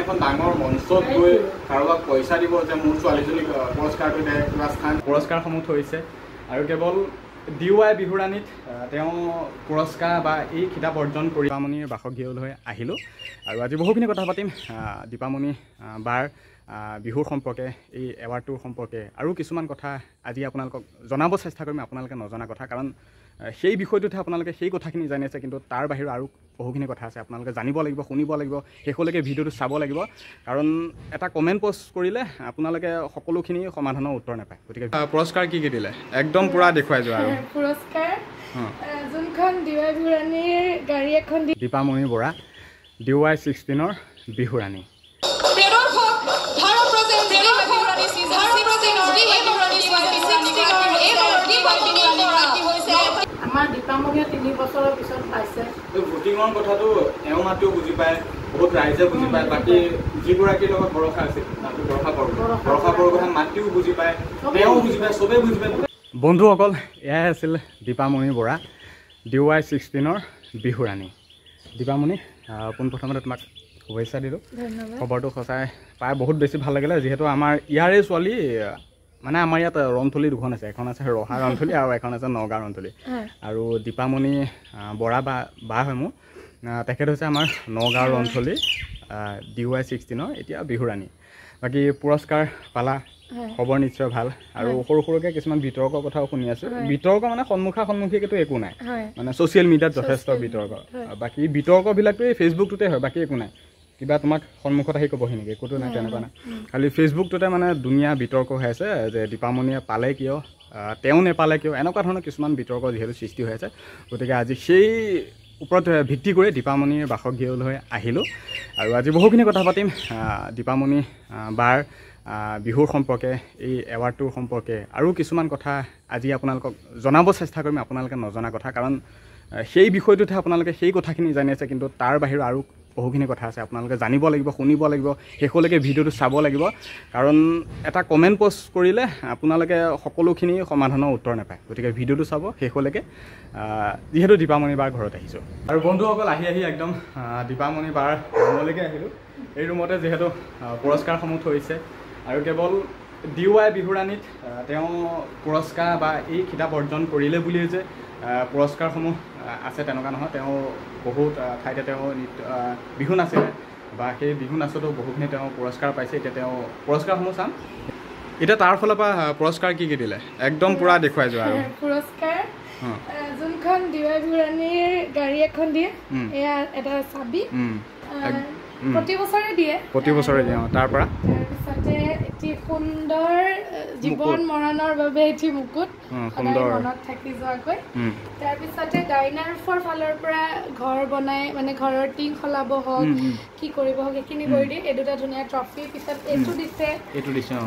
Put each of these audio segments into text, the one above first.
এখন ডাঙৰ মঞ্চত গৈ কাৰোবাক পইচা দিব যে মোৰ ছোৱালীজনীক পুৰস্কাৰটো দিয়ে কিবা স্থান পুৰস্কাৰসমূহ থৈছে আৰু কেৱল DY বিহুৰাণীত তেওঁ পুৰস্কাৰ বা এই খিতাপ অৰ্জন কৰি দীপামণিৰ বাসগৃহলৈ আহিলোঁ আৰু আজি বহুখিনি কথা পাতিম দীপামণি বাৰ বিহুৰ সম্পৰ্কে এই এৱাৰ্ডটোৰ সম্পৰ্কে আৰু কিছুমান কথা আজি আপোনালোকক জনাব চেষ্টা কৰিম আপোনালোকে নজনা কথা কাৰণ সেই বিষয়টোতে আপোনালোকে সেই কথাখিনি জানি আছে কিন্তু তাৰ বাহিৰে আৰু বহুখিনি কথা আছে আপোনালোকে জানিব লাগিব শুনিব লাগিব শেষলৈকে ভিডিঅ'টো চাব লাগিব কাৰণ এটা কমেণ্ট পোষ্ট কৰিলে আপোনালোকে সকলোখিনি সমাধানৰ উত্তৰ নাপায় গতিকে পুৰস্কাৰ কি দিলে একদম পুৰা দেখুৱাই যোৱা আৰু পুৰস্কাৰ যোনখন DY বিহুৰাণীৰ গাড়ী এখন দীপামণি বৰা DY16ৰ বিহুৰাণী আমাৰ দীপামণিয়ে 3 বছৰৰ পিছত পাইছে ভোটিঙৰ কথাটো এওঁ মাত্ৰেও বুজি পায় বহুত ৰাইজে বুজি পায় বাকী যিগৰাকীৰ লগত ভৰসা আছিল ভৰসা বৰগোহাঁই মাতৃও বুজি পায় তেওঁ বুজি পায় চবেই বুজি পায় বন্ধুসকল এয়াই আছিল দীপামণি বৰা DY16ৰ বিহুৰাণী দীপামণি পোনপ্ৰথমতে তোমাক শুভেচ্ছা দিলোঁ খবৰটো সঁচাই পাই বহুত বেছি ভাল লাগিলে যিহেতু আমাৰ ইয়াৰে ছোৱালী মানে আমাৰ ইয়াত ৰন্থলী দুখন আছে এখন আছে ৰহা ৰন্থলী আৰু এখন আছে নগাঁও ৰন্থলী আৰু দীপামণি বৰা বা হয় মোৰ তেখেত হৈছে আমাৰ নগাঁও ৰন্থলী DY16ৰ এতিয়া বিহুৰাণী বাকী পুৰস্কাৰ পালা খবৰ নিশ্চয় ভাল আৰু সৰু সৰুকৈ কিছুমান বিতৰ্কৰ কথাও শুনি আছোঁ বিতৰ্ক মানে সন্মুখীটো একো নাই মানে ছ'চিয়েল মিডিয়াত যথেষ্ট বিতৰ্ক বাকী বিতৰ্কবিলাকতো এই ফেচবুকটোতে হয় বাকী একো নাই কিবা তোমাক সন্মুখত আহি ক'বহি নেকি একোতো নাই তেনেকুৱা নাই খালি ফেচবুকটোতে মানে ধুনীয়া বিতৰ্ক হৈ আছে যে দীপামণিয়ে পালে কিয় তেওঁ নেপালে কিয় এনেকুৱা ধৰণৰ কিছুমান বিতৰ্ক যিহেতু সৃষ্টি হৈ আছে গতিকে আজি সেই ওপৰত ভিত্তি কৰি দীপামণিৰ বাসগৃহলৈ আহিলোঁ আৰু আজি বহুখিনি কথা পাতিম দীপামণি বাৰ বিহুৰ সম্পৰ্কে এই এৱাৰ্ডটোৰ সম্পৰ্কে আৰু কিছুমান কথা আজি আপোনালোকক জনাব চেষ্টা কৰিম আপোনালোকে নজনা কথা কাৰণ সেই বিষয়টোতে আপোনালোকে সেই কথাখিনি জানি আছে কিন্তু তাৰ বাহিৰে আৰু বহুখিনি কথা আছে আপোনালোকে জানিব লাগিব শুনিব লাগিব শেষলৈকে ভিডিঅ'টো চাব লাগিব কাৰণ এটা কমেণ্ট পোষ্ট কৰিলে আপোনালোকে সকলোখিনি সমাধানৰ উত্তৰ নাপায় গতিকে ভিডিঅ'টো চাব শেষলৈকে যিহেতু দীপামণি বাৰ ঘৰত আহিছোঁ আৰু বন্ধুসকল আহি একদম দীপামণি বাৰ ৰুমলৈকে আহিলোঁ এই ৰুমতে যিহেতু পুৰস্কাৰসমূহ থৈছে আৰু কেৱল DY বিহুৰাণীত তেওঁ পুৰস্কাৰ বা এই খিতাপ অৰ্জন কৰিলে বুলিয়ে যে পুৰস্কাৰসমূহ আছে তেনেকুৱা নহয় তেওঁ বহুত ঠাইতে তেওঁ বিহু নাছিলে বা সেই বিহু নাচতো বহুখিনি তেওঁ পুৰস্কাৰ পাইছে এতিয়া তেওঁ পুৰস্কাৰসমূহ চাম এতিয়া তাৰ ফালৰ পৰা পুৰস্কাৰ কি দিলে একদম পুৰা দেখুৱাই যোৱা আৰু পুৰস্কাৰ যোনখন DY বিহুৰাণীৰ গাড়ী এখন দিয়ে এয়া এটা চাবি প্ৰতি বছৰে দিয়ে তাৰ পৰা তাৰপিছতে এটি সুন্দৰ জীৱন মৰণৰ বাবে এটি মুকুট মনত থাকি যোৱাকৈ তাৰপিছতে ডাইনাৰফৰ ফালৰ পৰা ঘৰ বনাই মানে ঘৰৰ টিং সলাব হওক কি কৰিব হওক এইখিনি কৰি দিয়ে এই দুটা ধুনীয়া ট্ৰফি পিছত এইটো দিছে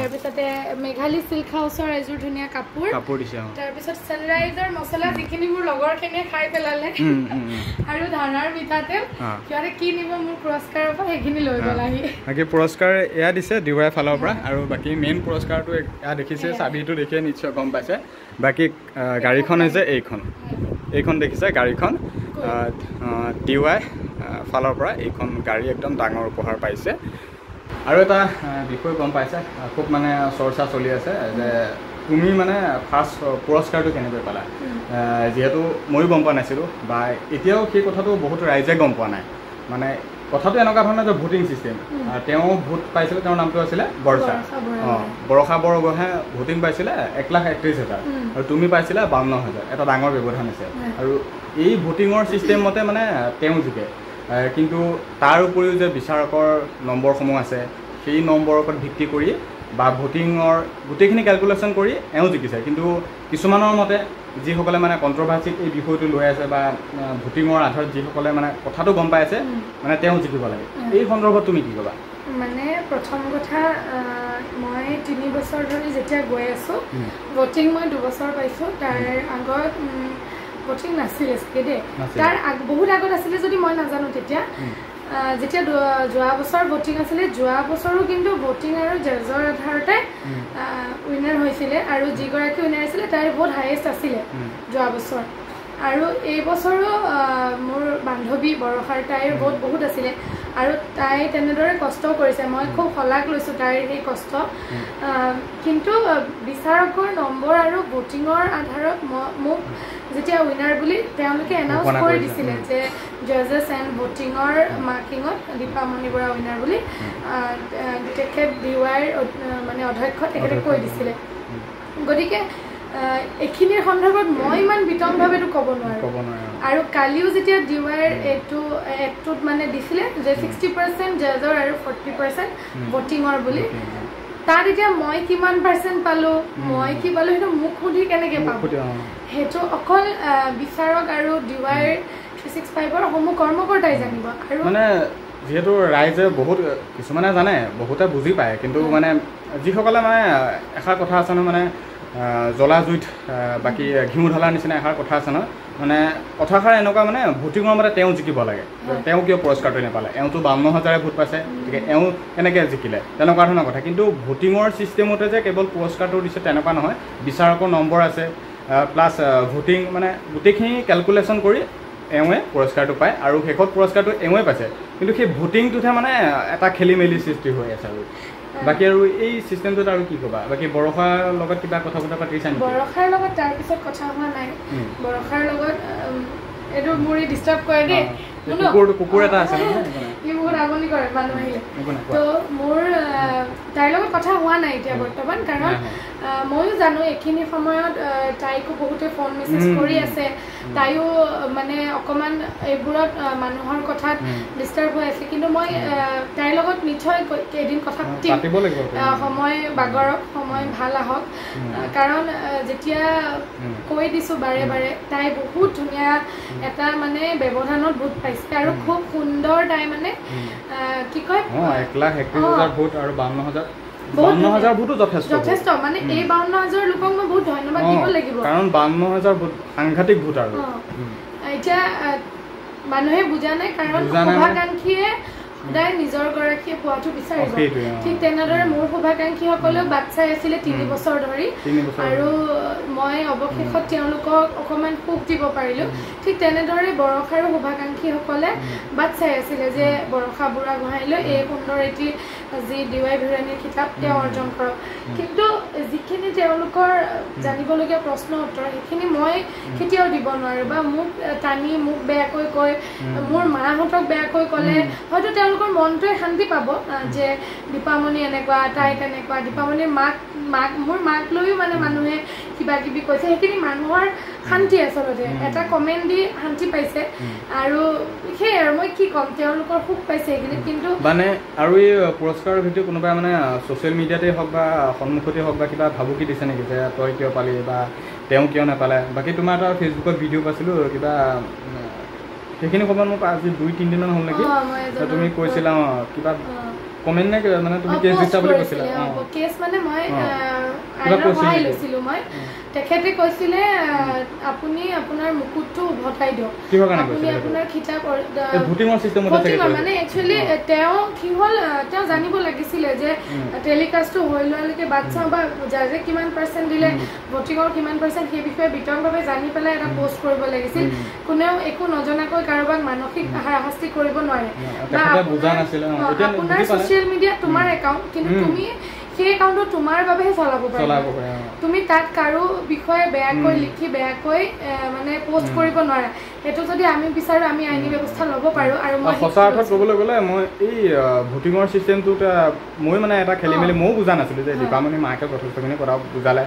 তাৰপিছতে মেঘালী চিল্ক হাউচৰ এযোৰ ধুনীয়া কাপোৰ দিছে তাৰপিছত ছানৰাইজৰ মছলা যিখিনি মোৰ লগৰখিনিয়ে খাই পেলালে আৰু ধানাৰ মিঠাতেল সিহঁতে কি নিব মোৰ পুৰস্কাৰৰ পৰা সেইখিনি লৈ গ'লাহি বাকী পুৰস্কাৰ এয়া দিছে DY ফালৰ পৰা আৰু বাকী মেইন পুৰস্কাৰটো এয়া দেখিছে চাবিটো দেখিয়ে নিশ্চয় গম পাইছে বাকী গাড়ীখন হৈছে এইখন দেখিছে গাড়ীখন DY ফালৰ পৰা এইখন গাড়ী একদম ডাঙৰ উপহাৰ পাইছে আৰু এটা বিষয় গম পাইছে খুব মানে চৰ্চা চলি আছে যে তুমি মানে ফাৰ্ষ্ট পুৰস্কাৰটো কেনেকৈ পালা যিহেতু ময়ো গম পোৱা নাছিলোঁ বা এতিয়াও সেই কথাটো বহুত ৰাইজে গম পোৱা নাই মানে কথাটো এনেকুৱা ধৰণৰ যে ভোটিং ছিষ্টেম তেওঁ ভোট পাইছিলে তেওঁৰ নামটো আছিলে বৰষা বৰগোহাঁই ভোটিং পাইছিলে 1,31,000 আৰু তুমি পাইছিলা 52,000 এটা ডাঙৰ ব্যৱধান আছে আৰু এই ভোটিঙৰ ছিষ্টেম মতে মানে তেওঁ জিকে কিন্তু তাৰ উপৰিও যে বিচাৰকৰ নম্বৰসমূহ আছে সেই নম্বৰৰ ওপৰত ভিত্তি কৰি বা ভোটিঙৰ গোটেইখিনি কেলকুলেশ্যন কৰি এওঁ জিকিছে কিন্তু কিছুমানৰ মতে যিসকলে মানে কণ্ট্ৰভাৰ্চিত এই বিষয়টো লৈ আছে বা ভোটিঙৰ আধাৰত যিসকলে মানে কথাটো গম পাই আছে মানে তেওঁ জিকিব লাগে এই সন্দৰ্ভত তুমি কি ক'বা মানে প্ৰথম কথা মই 3 বছৰ ধৰি যেতিয়া গৈ আছোঁ ভোটিং মই 2 বছৰ পাইছোঁ তাৰ আগত ভোটিং নাছিলে দেই তাৰ বহুত আগত আছিলে যদি মই নাজানো তেতিয়া যেতিয়া যোৱা বছৰ ভোটিং আছিলে যোৱা বছৰো কিন্তু ভোটিং আৰু জজৰ আধাৰতে উইনাৰ হৈছিলে আৰু যিগৰাকী উইনাৰ আছিলে তাইৰ ভোট হাইয়েষ্ট আছিলে যোৱা বছৰ আৰু এই বছৰো মোৰ বান্ধৱী বৰষাৰ তাইৰ ভোট বহুত আছিলে আৰু তাই তেনেদৰে কষ্টও কৰিছে মই খুব শলাগ লৈছোঁ তাইৰ সেই কষ্ট কিন্তু বিচাৰকৰ নম্বৰ আৰু ভোটিঙৰ আধাৰত মোক যেতিয়া উইনাৰ বুলি তেওঁলোকে এনাউন্স কৰি দিছিলে যে জাজেছ এণ্ড ভোটিঙৰ মাৰ্কিঙত দীপামণি বৰা উইনাৰ বুলি তেখেত DYৰ মানে অধ্যক্ষ তেখেতে কৈ দিছিলে গতিকে এইখিনিৰ সন্দৰ্ভত মই ইমান বিতংভাৱেতো ক'ব নোৱাৰোঁ আৰু কালিও যেতিয়া DYৰ এটোত মানে দিছিলে যে 60% জাজৰ আৰু 40% ভোটিঙৰ বুলি তাত এতিয়া মই কিমান পাৰ্চেণ্ট পালোঁ মই কি পালোঁ সেইটো মোক সুধি কেনেকৈ পাব সেইটো অকল বিচাৰক আৰু DYৰ 365ৰ সমূহ কৰ্মকৰ্তাই জানিব আৰু মানে যেহেতু ৰাইজে বহুত কিছুমানে জানে বহুতে বুজি পায় কিন্তু মানে যিসকলে মানে এষাৰ কথা আছে ন মানে জ্বলা জুইত বাকী ঘিউ ঢলাৰ নিচিনা এষাৰ কথা আছে ন মানে কথাষাৰ এনেকুৱা মানে ভোটিঙৰ মতে তেওঁ জিকিব লাগে তেওঁ কিয় পুৰস্কাৰটো নাপালে এওঁতো 52,000 ভোট পাইছে গতিকে এওঁ কেনেকৈ জিকিলে তেনেকুৱা ধৰণৰ কথা কিন্তু ভোটিঙৰ ছিষ্টেমতে যে কেৱল পুৰস্কাৰটো দিছে তেনেকুৱা নহয় বিচাৰকৰ নম্বৰ আছে প্লাছ ভোটিং মানে গোটেইখিনি কেলকুলেশ্যন কৰি এওঁৱে পুৰস্কাৰটো পায় আৰু শেষত পুৰস্কাৰটো এওঁৱে পাইছে কিন্তু সেই ভোটিংটোতহে মানে এটা খেলি মেলি সৃষ্টি হৈ আছে আৰু বাকী আৰু এই চিষ্টেমটোত আৰু কি ক'বা বাকী বৰষাৰ লগত কিবা কথা বতৰা পাতিছা নেকি বৰষাৰ লগত তাৰপিছত কথা হোৱা নাই বৰষাৰ লগত এইটো মোৰে ডিষ্টাৰ্ব কৰে দেই কুকুৰ এটা আছে ই বহুত আমনি কৰে মানুহ আহিলে তো মোৰ তাইৰ লগত কথা হোৱা নাই এতিয়া বৰ্তমান কাৰণ ময়ো জানো এইখিনি সময়ত তাইকো বহুতে ফোন মেছেজ কৰি আছে তাইও মানে অকণমান এইবোৰত মানুহৰ কথাত ডিষ্টাৰ্ব হৈ আছে কিন্তু মই তাইৰ লগত নিশ্চয় এদিন কথা পাতিম সময় বাগৰক সময় ভাল আহক কাৰণ যেতিয়া কৈ দিছোঁ বাৰে বাৰে তাই বহুত ধুনীয়া এটা মানে ব্যৱধানত ভোট পাইছে আৰু খুব সুন্দৰ তাই মানে কি কয় 1,31,000 ভোট আৰু 52,000 ভোটো যথেষ্ট মানে এই 52,000 লোকক মই বহুত ধন্যবাদ দিব লাগিব কাৰণ 52,000 ভোট সাংঘাতিক ভোট আৰু এতিয়া মানুহে বুজা নাই কাৰণ শুভাকাংক্ষীয়ে সদায় নিজৰ গৰাকীয়ে পোৱাটো বিচাৰিব ঠিক তেনেদৰে মোৰ শুভাকাংক্ষীসকলেও বাট চাই আছিলে 3 বছৰ ধৰি আৰু মই অৱশেষত তেওঁলোকক অকণমান সুখ দিব পাৰিলোঁ ঠিক তেনেদৰে বৰষাৰো শুভাকাংক্ষীসকলে বাট চাই আছিলে যে বৰষা বুঢ়াগোহাঁইলৈ এই সুন্দৰ এটি যি DY ভিৰাণীৰ কিতাপ তেওঁ অৰ্জন কৰক কিন্তু যিখিনি তেওঁলোকৰ জানিবলগীয়া প্ৰশ্ন উত্তৰ সেইখিনি মই কেতিয়াও দিব নোৱাৰোঁ বা মোক টানি মোক বেয়াকৈ কৈ মোৰ মাহঁতক বেয়াকৈ ক'লে হয়তো তেওঁলোকৰ মনটোৱে শান্তি পাব যে দীপামণি এনেকুৱা তাই তেনেকুৱা দীপামণিৰ মাক মোৰ মাক লৈও মানে মানুহে কিবা কিবি কৈছে সেইখিনি মানুহৰ শান্তি আচলতে এটা কমেণ্ট দি শান্তি পাইছে আৰু সেই আৰু মই কি ক'ম তেওঁলোকৰ সুখ পাইছে সেইখিনিত কিন্তু মানে আৰু এই পুৰস্কাৰৰ ভিতৰত কোনোবাই মানে ছ'চিয়েল মিডিয়াতে হওক বা সন্মুখতে হওক বা কিবা ভাবুকি দিছে নেকি যে তই কিয় পালি বা তেওঁ কিয় নাপালে বাকী তোমাৰ এটা ফেচবুকত ভিডিঅ' পাইছিলোঁ কিবা সেইখিনি সময়ত মোক আজি 2-3 দিনমান হ'ল নেকি তুমি কৈছিলা কিবা কমেণ্ট নে মানে তুমি কেছ দিছা বুলি কৈছিলা কেছ মানে মই আইনৰ লৈছিলোঁ মই তেখেতে কৈছিলে আপুনি আপোনাৰ মুকুটটো উভতাই দিয়ক আপুনি আপোনাৰ কিতাপ মানে একচুৱেলি তেওঁ কি হ'ল তেওঁ জানিব লাগিছিলে যে টেলিকাষ্টটো হৈ লোৱালৈকে বাচ্চা বা জাজে কিমান পাৰ্চেণ্ট দিলে ভোটিঙৰ কিমান পাৰ্চেণ্ট সেই বিষয়ে বিতংভাৱে জানি পেলাই এটা পোষ্ট কৰিব লাগিছিল কোনেও একো নজনাকৈ কাৰোবাক মানসিক হাৰাশাস্তি কৰিব নোৱাৰে বা আপোনাৰ ছ'চিয়েল মিডিয়া তোমাৰ একাউণ্ট কিন্তু তুমি সেই একাউণ্টটো তোমাৰ বাবেহে চলাব পাৰিবা তুমি তাত কাৰো বিষয়ে বেয়াকৈ লিখি বেয়াকৈ মানে পোষ্ট কৰিব নোৱাৰা সেইটো যদি আমি বিচাৰোঁ আমি আইনী ব্যৱস্থা ল'ব পাৰোঁ আৰু মই সঁচা অৰ্থত ক'বলৈ গ'লে মই এই ভোটিঙৰ ছিষ্টেমটোত মই মানে এটা খেলি মেলি ময়ো বুজা নাছিলোঁ যে দীপামণি মাকে যথেষ্টখিনি কথা বুজালে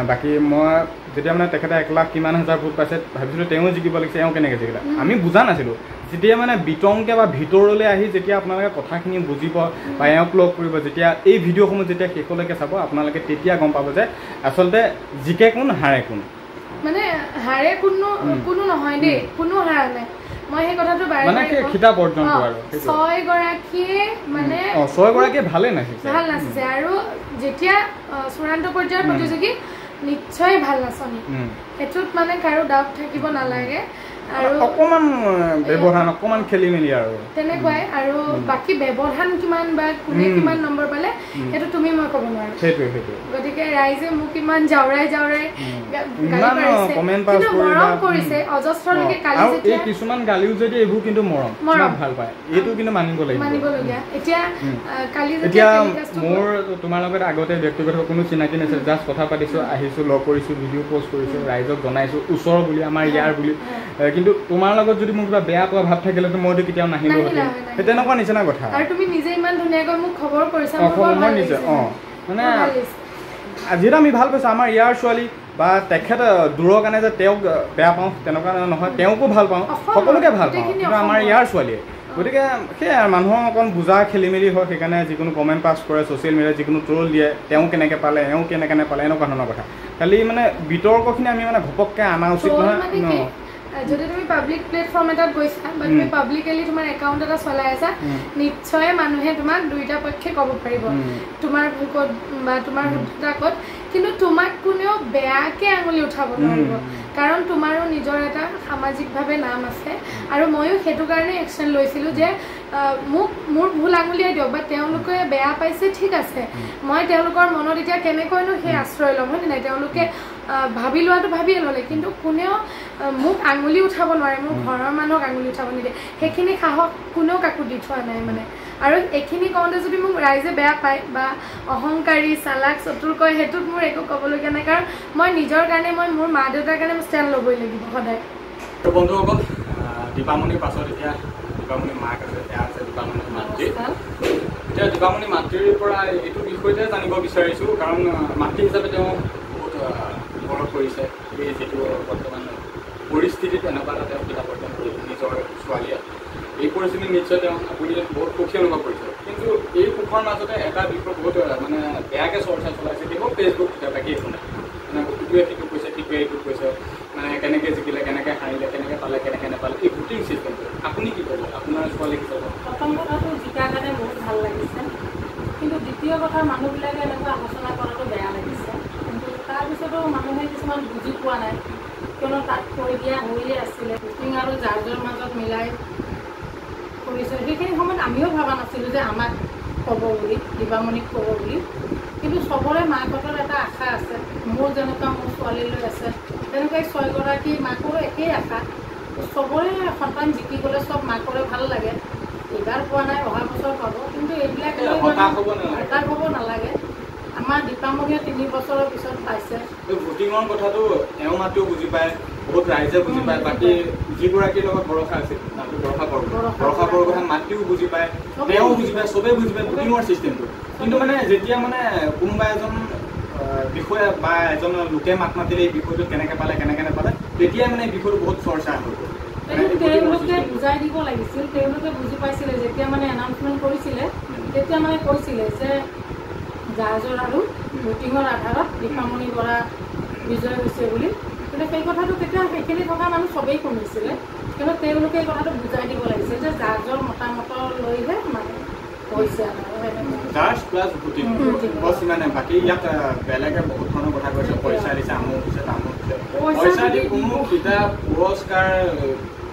বাকী মই যেতিয়া মানে তেখেতে 1,00,000 কিমান হাজাৰ ভোট পাইছে ভাবিছিলোঁ তেওঁ জিকিব লাগিছে এওঁ কেনেকৈ জিকিলে আমি বুজা নাছিলোঁ যেতিয়া মানে বিতংকে বা ভিতৰলৈ আহি যেতিয়া আপোনালোকে কথাখিনি বুজিব বা এওঁক লগ কৰিব যেতিয়া এই ভিডিঅ'সমূহ যেতিয়া শেষলৈকে চাব আপোনালোকে তেতিয়া গম পাব যে আচলতে জিকে কোন হাৰে কোন মানে হাৰে কোনো নহয় দেই কোনো হাৰা নাই মই সেই কথাটো মানে খিতাপ অৰ্জনটো আৰু 6 গৰাকীয়ে মানে 6 গৰাকীয়ে ভাল নাচিছে আৰু যেতিয়া চূড়ান্ত পৰ্যায়ৰ প্ৰতিযোগী নিশ্চয় ভাল নাচনি সেইটোত মানে কাৰো ডাউট থাকিব নালাগে আৰু অকণমান ব্যৱধান অকণমান খেলি মেলি আৰু তেনেকুৱাই আৰু বাকী ব্যৱধান কিমান বা কোনে কিমান নম্বৰ পালে সেইটো তুমি মই ক'ব নোৱাৰো সেইটোৱে গতিকে ৰাইজে মোক ইমান জাউৰাই কমেণ্ট পাছ কৰিছে অজস্ৰলৈকে কালি আৰু এই কিছুমান গালিও যদি এইবোৰ কিন্তু মৰম ভাল পায় এইটো কিন্তু মানিবলগীয়া এতিয়া কালি এতিয়া মোৰ তোমাৰ লগত আগতে ব্যক্তিগত কোনো চিনাকি নাছিল জাষ্ট কথা পাতিছোঁ আহিছোঁ লগ কৰিছোঁ ভিডিঅ' পষ্ট কৰিছোঁ ৰাইজক জনাইছোঁ ওচৰ বুলি আমাৰ ইয়াৰ বুলি কিন্তু তোমাৰ লগত যদি মোৰ কিবা বেয়া পোৱা ভাৱ থাকিলেতো মইতো কেতিয়াও নাহিলোহেঁতেন সেই তেনেকুৱা নিচিনা কথা আৰু তুমি নিজে ইমান ধুনীয়াকৈ মোক খবৰ কৰিছা মই নিজে মানে যিহেতু আমি ভাল পাইছোঁ আমাৰ ইয়াৰ ছোৱালী বা তেখেত দূৰৰ কাৰণে যে তেওঁক বেয়া পাওঁ তেনেকুৱা নহয় তেওঁকো ভাল পাওঁ সকলোকে ভাল পাওঁ কিন্তু আমাৰ ইয়াৰ ছোৱালীয়ে গতিকে সেয়াই মানুহৰ অকণ বুজা খেলি মেলি হয় সেইকাৰণে যিকোনো কমেণ্ট পাছ কৰে ছ'চিয়েল মিডিয়াত যিকোনো ট্ৰল দিয়ে তেওঁ কেনেকৈ পালে এওঁ কেনেকৈ নাপালে এনেকুৱা ধৰণৰ কথা খালি মানে বিতৰ্কখিনি আমি মানে ঘপককৈ অনা উচিত নহয় যদি তুমি পাব্লিক প্লেটফৰ্ম এটাত গৈছা বা তুমি পাব্লিকেলি তোমাৰ একাউণ্ট এটা চলাই আছা নিশ্চয় মানুহে তোমাক দুইটা পক্ষে ক'ব পাৰিব তোমাৰ ভুল ক'ত বা তোমাৰ শুদ্ধতা ক'ত কিন্তু তোমাক কোনেও বেয়াকৈ আঙুলি উঠাব নোৱাৰিব কাৰণ তোমাৰো নিজৰ এটা সামাজিকভাৱে নাম আছে আৰু ময়ো সেইটো কাৰণে একশ্যন লৈছিলোঁ যে মোৰ ভুল আঙুলিয়াই দিয়ক বা তেওঁলোকে বেয়া পাইছে ঠিক আছে মই তেওঁলোকৰ মনত এতিয়া কেনেকৈনো সেই আশ্ৰয় ল'ম হয়নে নাই তেওঁলোকে ভাবি লোৱাটো ভাবিয়ে ল'লে কিন্তু কোনেও মোক আঙুলি উঠাব নোৱাৰে মোৰ ঘৰৰ মানুহক আঙুলি উঠাব নিদিয়ে সেইখিনি সাহস কোনেও কাকো দি থোৱা নাই মানে আৰু এইখিনি কওঁতে যদি মোক ৰাইজে বেয়া পায় বা অহংকাৰী চালাক চতুৰ কয় সেইটোত মোৰ একো ক'বলগীয়া নাই কাৰণ মই নিজৰ কাৰণে মই মোৰ মা দেউতাৰ কাৰণে মই ষ্টেণ্ড ল'বই লাগিব সদায় বন্ধুসকল দীপামণিৰ পাছত এতিয়া দীপামণিৰ মাক আছে এয়া আছে দীপামণিৰ মাতৃ এতিয়া দীপামণিৰ মাতৃৰ পৰা এইটো বিষয়তে জানিব বিচাৰিছোঁ কাৰণ মাতৃ হিচাপে তেওঁ বহুত ওপৰত কৰিছে এই যিটো বৰ্তমান পৰিস্থিতিত এনেকুৱা এটা তেওঁ কিতাপ অধ্যয়ন কৰি নিজৰ ছোৱালীয়ে এই পৰিস্থিতিত নিশ্চয় তেওঁ আপুনি বহুত সুখী অনুভৱ কৰিছে কিন্তু এই সুখৰ মাজতে এটা বিষয় বহুত মানে বেয়াকৈ চৰ্চা চলাইছে কেৱল ফেচবুক বাকী একো নাই মানে ইটোৱে সিটো কৈছে সিটোৱে এইটো কৈছে মানে কেনেকৈ জিকিলে কেনেকৈ হাৰিলে কেনেকৈ পালে কেনেকৈ নাপালে এই ভোটিং চিষ্টেমটো আপুনি কি ক'ব আপোনাৰ ছোৱালী কি ক'ব প্ৰথম কথাটো জিকাৰ কাৰণে বহুত ভাল লাগিছে কিন্তু দ্বিতীয় কথা মানুহবিলাকে এনেকুৱা আলোচনা কৰাটো বেয়া লাগিছে কিন্তু তাৰপিছতো মানুহে কিছুমান বুজি পোৱা নাই কিয়নো তাত কৈ দিয়া হৈয়ে আছিলে ভোটিং আৰু জাৰ্জৰ মাজত মিলাই কৰিছে সেইখিনি সময়ত আমিও ভবা নাছিলোঁ যে আমাক ক'ব বুলি দীপামণিক ক'ব বুলি কিন্তু চবৰে মাকহঁতৰ এটা আশা আছে মোৰ যেনেকুৱা মোৰ ছোৱালীলৈ আছে তেনেকৈ 6গৰাকী মাকৰো একেই আশা চবৰে সন্তান জিকি গ'লে চব মাকৰে ভাল লাগে এইবাৰ পোৱা নাই অহা বছৰ পাব কিন্তু এইবিলাক হতাশ হ'ব নালাগে আমাৰ দীপামণিয়ে 3 বছৰৰ পিছত পাইছে ভোটিঙৰ কথাটো এওঁ মাতেও বুজি পায় বহুত ৰাইজে বুজি পায় বাকী যিগৰাকীৰ লগত ভৰসা আছিল নামটো ভৰসা বৰগোহাঁই মাতৃও বুজি পায় তেওঁ বুজি পায় চবেই বুজি পায় ভোটিঙৰ চিষ্টেমটো কিন্তু মানে যেতিয়া মানে কোনোবা এজন বিষয়া বা এজন লোকে মাত মাতিলে এই বিষয়টো কেনেকৈ পালে কেনেকৈ নাপালে তেতিয়াই মানে এই বিষয়টো বহুত চৰ্চা হৈ গ'ল তেওঁলোকে বুজাই দিব লাগিছিল তেওঁলোকে বুজি পাইছিলে যেতিয়া মানে এনাউন্সমেণ্ট কৰিছিলে তেতিয়া মানে কৈছিলে যে জাৰ্জৰ আৰু ভোটিঙৰ আধাৰত দীপামণি বৰা বিজয় হৈছে বুলি কিন্তু সেই কথাটো তেতিয়া সেইখিনি থকা মানুহ চবেই শুনিছিলে কিন্তু তেওঁলোকে এই কথাটো বুজাই দিব লাগিছিল যে জাৰ্জৰ মতামত লৈহে মানে হৈছে জাৰ্জ প্লাছ ভোটিং বছ ইমানে বাকী ইয়াত বেলেগে বহুত ধৰণৰ কথা কৈছে পইচা দিছে আমুক দিছে তামুক দিছে পইচা দি কোনো কিতাপ পুৰস্কাৰ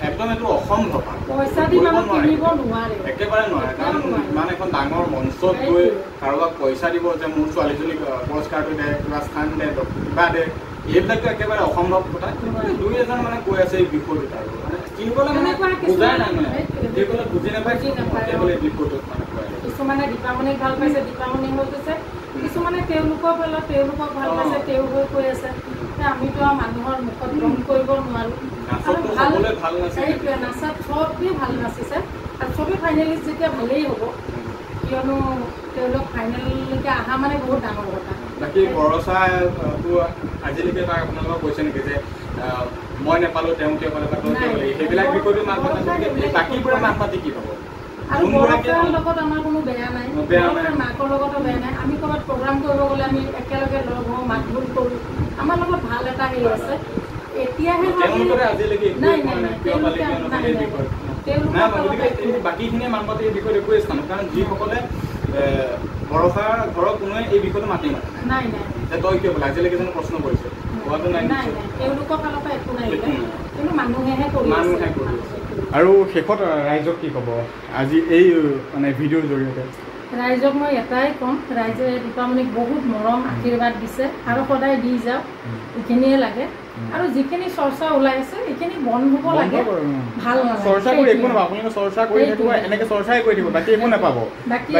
একদম এইটো অসম্ভৱ একেবাৰে নোৱাৰে কাৰণ ইমান এখন ডাঙৰ মঞ্চত গৈ কাৰোবাক পইচা দিব যে মোৰ ছোৱালীজনীক পুৰস্কাৰটো দে কিবা স্থান দে কিবা দে এইবিলাকতো একেবাৰে অসম্ভৱ কথা দুই এজন মানে কৈ আছে এই বিষয়টোত আৰু মানে কি ক'লে মানে বুজাই নাই মানে যিসকলে বুজি নাপায় এই বিষয়টোত মানে কয় কিছুমানে দীপামণিক ভাল পাইছে দীপামণি হৈ গৈছে কিছুমানে তেওঁলোকৰ ফালত তেওঁলোকক ভাল পাইছে তেওঁ হৈ কৈ আছে আমিতো আৰু মানুহৰ মুখত গ্ৰহণ কৰিব নোৱাৰোঁ সেইটোৱে নাচাত চবেই ভাল নাচিছে আৰু চবেই ফাইনেলিষ্ট যেতিয়া ভালেই হ'ব কিয়নো তেওঁলোক ফাইনেললৈকে অহা মানে বহুত ডাঙৰ কথা বাকী বৰচাটো আজিলৈকে তাক আপোনালোকক কৈছে নেকি যে মই নাপালোঁ তেওঁলোকে পালে বা তেওঁলোকে পালে সেইবিলাক বিষয়টো মাত মাতি বাকীবোৰে মাত মাতি কি পাব আৰু বৰচাৰ লগত আমাৰ কোনো বেয়া নাই মাকৰ লগতো বেয়া নাই আমি ক'ৰবাত প্ৰগ্ৰাম কৰিব গ'লে আমি একেলগে লগ হওঁ মাত বোল কৰোঁ আমাৰ লগত ভাল এটা হেৰি আছে এতিয়াহে নাই বাকীখিনিয়ে মান পাতি এই বিষয়ত একোৱেই স্থান কাৰণ যিসকলে ভৰসাৰ ঘৰৰ কোনোৱে এই বিষয়টো মাতি নাই যে তই কিয় বোলে আজিলৈকে জানো প্ৰশ্ন কৰিছে হোৱাটো নাই নাই তেওঁলোকৰ ফালৰ পৰা একো নাই কিন্তু মানুহেহে কৰি আৰু শেষত ৰাইজক কি ক'ব আজি এই মানে ভিডিঅ'ৰ জৰিয়তে ৰাইজক মই এটাই ক'ম ৰাইজে দীপামণিক বহুত মৰম আশীৰ্বাদ দিছে আৰু সদায় দি যাওক এইখিনিয়ে লাগে আৰু যিখিনি চৰ্চা ওলাই আছে এইখিনি বন্ধ হ'ব লাগে ভাল চৰ্চা কৰি একো নাপাব আপোনালোকে চৰ্চা কৰি থাকিব এনেকৈ চৰ্চাই কৰি থাকিব বাকী একো নাপাব বাকী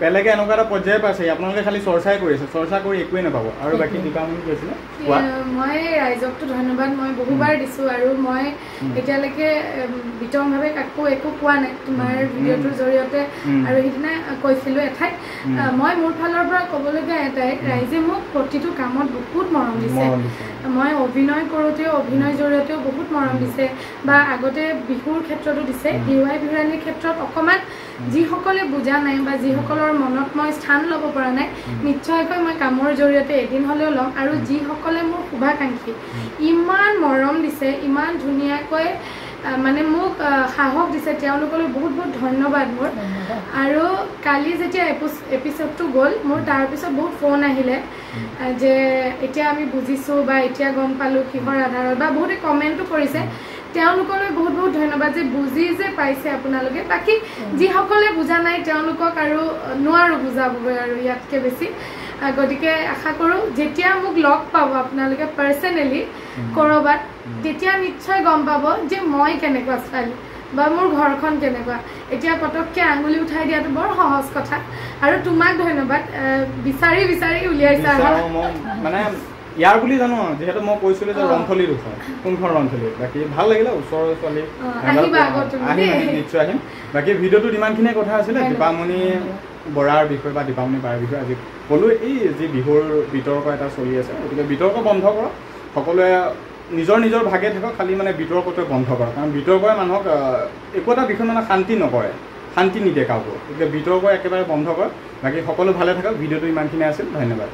বেলেগে এনেকুৱা এটা পৰ্যায় পাইছে আপোনালোকে খালি চৰ্চাই কৰি আছে চৰ্চা কৰি একোৱেই নাপাব আৰু বাকী দীপামণি কৈছিলে মই ৰাইজকতো ধন্যবাদ মই বহুবাৰ দিছোঁ আৰু মই এতিয়ালৈকে বিতংভাৱে কাকো একো কোৱা নাই তোমাৰ ভিডিঅ'টোৰ জৰিয়তে আৰু সেইদিনা কৈছিলোঁ এঠাইত মই মোৰ ফালৰ পৰা ক'বলগীয়া এটাই ৰাইজে মোক প্ৰতিটো কামত বহুত মৰম দিছে মই অভিনয় কৰোঁতেও অভিনয়ৰ জৰিয়তেও বহুত মৰম দিছে বা আগতে বিহুৰ ক্ষেত্ৰতো দিছে বিহুৱাই বিহুৰাণীৰ ক্ষেত্ৰত অকণমান যিসকলে বুজা নাই বা যিসকলৰ মনত মই স্থান ল'ব পৰা নাই নিশ্চয়কৈ মই কামৰ জৰিয়তে এদিন হ'লেও ল'ম আৰু যিসকলে মোৰ শুভাকাংক্ষী ইমান মৰম দিছে ইমান ধুনীয়াকৈ মানে মোক সাহস দিছে তেওঁলোকলৈ বহুত বহুত ধন্যবাদ মোৰ আৰু কালি যেতিয়া এপিছডটো গ'ল মোৰ তাৰপিছত বহুত ফোন আহিলে যে এতিয়া আমি বুজিছোঁ বা এতিয়া গম পালোঁ কিহৰ আধাৰত বা বহুতে কমেণ্টো কৰিছে তেওঁলোকলৈ বহুত বহুত ধন্যবাদ যে বুজি যে পাইছে আপোনালোকে বাকী যিসকলে বুজা নাই তেওঁলোকক আৰু নোৱাৰোঁ বুজাবগৈ আৰু ইয়াতকৈ বেছি গতিকে আশা কৰোঁ যেতিয়া মোক লগ পাব আপোনালোকে পাৰ্চনেলি ক'ৰবাত তেতিয়া নিশ্চয় গম পাব যে মই কেনেকুৱা ছোৱালী বা মোৰ ঘৰখন কেনেকুৱা এতিয়া পটককৈ আঙুলি উঠাই দিয়াটো বৰ সহজ কথা আৰু তোমাক ধন্যবাদ বিচাৰি বিচাৰি উলিয়াইছা মানে ইয়াৰ বুলি জানো যিহেতু মই কৈছিলোঁ যে ৰন্থলীৰ ওচৰ কোনখন ৰন্থলী বাকী ভাল লাগিলে ওচৰৰ ছোৱালী আহিম নিশ্চয় আহিম বাকী ভিডিঅ'টোত ইমানখিনিয়ে কথা আছিলে দীপামণি বৰাৰ বিষয়ে বা দীপামণি বাৰ বিষয়ে আজি ক'লোঁ এই যি বিহুৰ বিতৰ্ক এটা চলি আছে গতিকে বিতৰ্ক বন্ধ কৰক সকলোৱে নিজৰ নিজৰ ভাগে থাকক খালি মানে বিতৰ্কটোৱে বন্ধ কৰক কাৰণ বিতৰ্কই মানুহক একো এটা বিষয় মানে শান্তি নকৰে শান্তি নিদিয়ে কাকো গতিকে বিতৰ্ক একেবাৰে বন্ধ কৰক বাকী সকলো ভালে থাকক ভিডিঅ'টো ইমানখিনি আছিল ধন্যবাদ